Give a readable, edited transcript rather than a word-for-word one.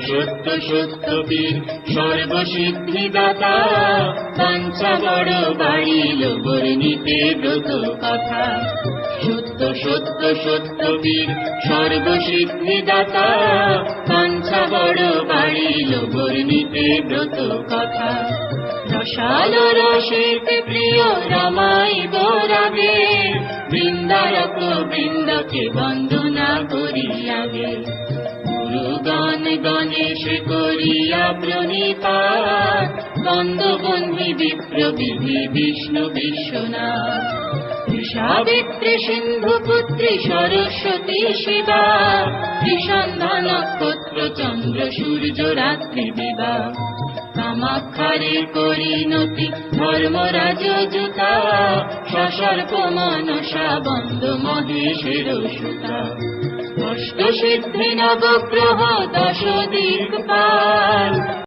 সত্য সত্য বীর সর্বসিদ্ধিদাতা, বাঞ্ছা বড় বাড়িল বর্ণিতে ব্রত কথা। সত্য সত্য সত্য বীর সর্বসিদ্ধিদাতা, বাঞ্ছা বড় বাড়িল বর্ণিতে ব্রত কথা। রসাল রসিতে প্রিয় রমাইব রাগে, বৃন্দারক বৃন্দকে বন্দনা করি আগে। গুরুগণ গণেশ করিয়া প্রণিপাত, বন্দবন্ধি বিপ্র বিধি বিষ্ণু বিশ্বনাথ। সাবিত্রী সিন্ধু পুত্রী সরস্বতী শিবা, ত্রিসন্ধ্যা নক্ষত্র চন্দ্র সূর্য রাত্রি দিবা। কামাক্ষারে পরিণতি ধর্মরাজ জুতা, সসর্প মনসা বন্দ মহেশের সুতা। অষ্টসিদ্ধি নবগ্রহ 10 দিক্পাল,